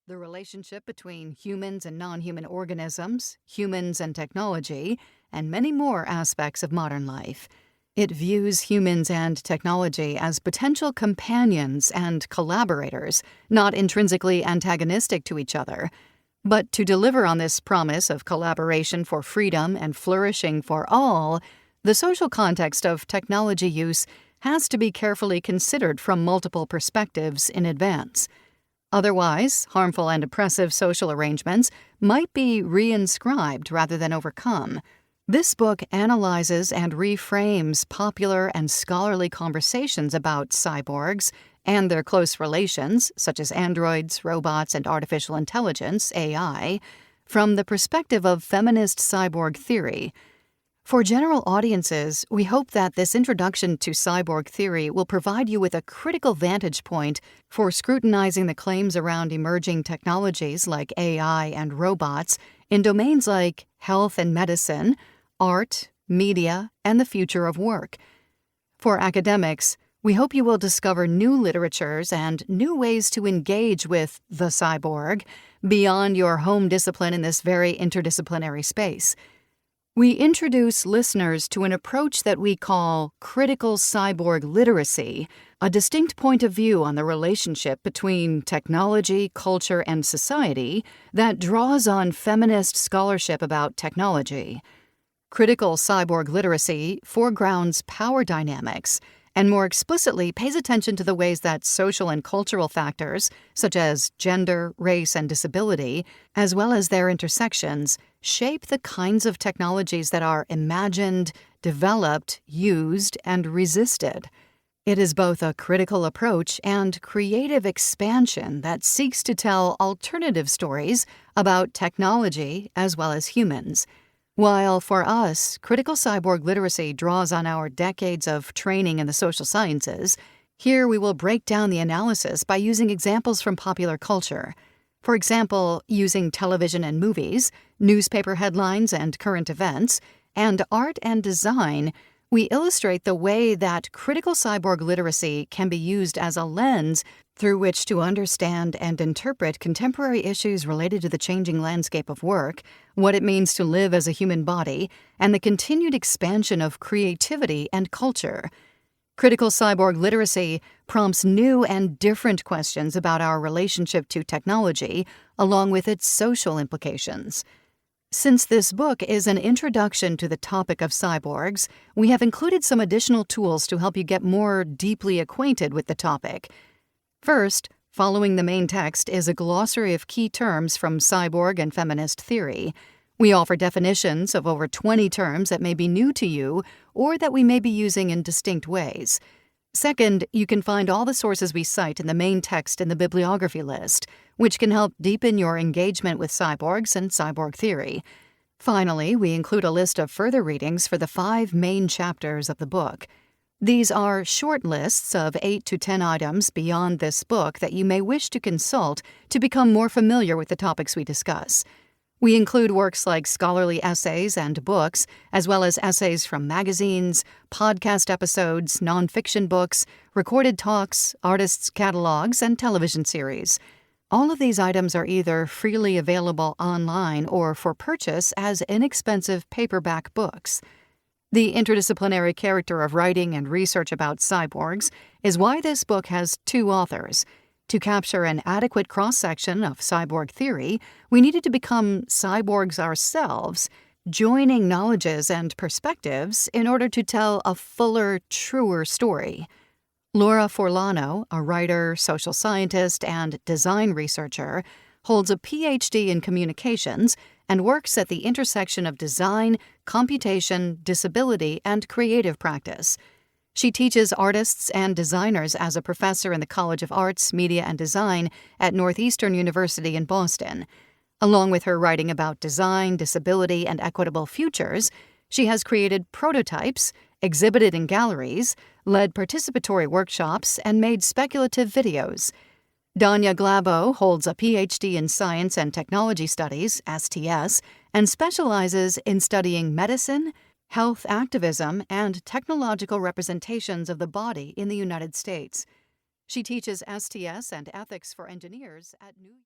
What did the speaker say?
the relationship between humans and non-human organisms, humans and technology, and many more aspects of modern life. It views humans and technology as potential companions and collaborators, not intrinsically antagonistic to each other. But to deliver on this promise of collaboration for freedom and flourishing for all, the social context of technology use has to be carefully considered from multiple perspectives in advance. Otherwise, harmful and oppressive social arrangements might be reinscribed rather than overcome. This book analyzes and reframes popular and scholarly conversations about cyborgs and their close relations, such as androids, robots, and artificial intelligence, AI, from the perspective of feminist cyborg theory. For general audiences, we hope that this introduction to cyborg theory will provide you with a critical vantage point for scrutinizing the claims around emerging technologies like AI and robots in domains like health and medicine, art, media, and the future of work. For academics, we hope you will discover new literatures and new ways to engage with the cyborg beyond your home discipline in this very interdisciplinary space. We introduce listeners to an approach that we call critical cyborg literacy, a distinct point of view on the relationship between technology, culture, and society that draws on feminist scholarship about technology. Critical cyborg literacy foregrounds power dynamics and more explicitly pays attention to the ways that social and cultural factors, such as gender, race, and disability, as well as their intersections, shape the kinds of technologies that are imagined, developed, used, and resisted. It is both a critical approach and creative expansion that seeks to tell alternative stories about technology as well as humans. While for us, critical cyborg literacy draws on our decades of training in the social sciences, here we will break down the analysis by using examples from popular culture. For example, using television and movies, newspaper headlines and current events, and art and design, we illustrate the way that critical cyborg literacy can be used as a lens through which to understand and interpret contemporary issues related to the changing landscape of work, what it means to live as a human body, and the continued expansion of creativity and culture. Critical cyborg literacy prompts new and different questions about our relationship to technology, along with its social implications. Since this book is an introduction to the topic of cyborgs, we have included some additional tools to help you get more deeply acquainted with the topic. First, following the main text is a glossary of key terms from cyborg and feminist theory. We offer definitions of over 20 terms that may be new to you or that we may be using in distinct ways. Second, you can find all the sources we cite in the main text in the bibliography list, which can help deepen your engagement with cyborgs and cyborg theory. Finally, we include a list of further readings for the 5 main chapters of the book. These are short lists of 8 to 10 items beyond this book that you may wish to consult to become more familiar with the topics we discuss. We include works like scholarly essays and books, as well as essays from magazines, podcast episodes, nonfiction books, recorded talks, artists' catalogs, and television series. All of these items are either freely available online or for purchase as inexpensive paperback books. The interdisciplinary character of writing and research about cyborgs is why this book has 2 authors. To capture an adequate cross-section of cyborg theory, we needed to become cyborgs ourselves, joining knowledges and perspectives in order to tell a fuller, truer story. Laura Forlano, a writer, social scientist, and design researcher, holds a PhD in communications and works at the intersection of design, computation, disability, and creative practice. She teaches artists and designers as a professor in the College of Arts, Media, and Design at Northeastern University in Boston. Along with her writing about design, disability, and equitable futures, she has created prototypes, exhibited in galleries, led participatory workshops, and made speculative videos. Danya Glabau holds a PhD in Science and Technology Studies, STS, and specializes in studying medicine, health activism, and technological representations of the body in the United States. She teaches STS and ethics for engineers at New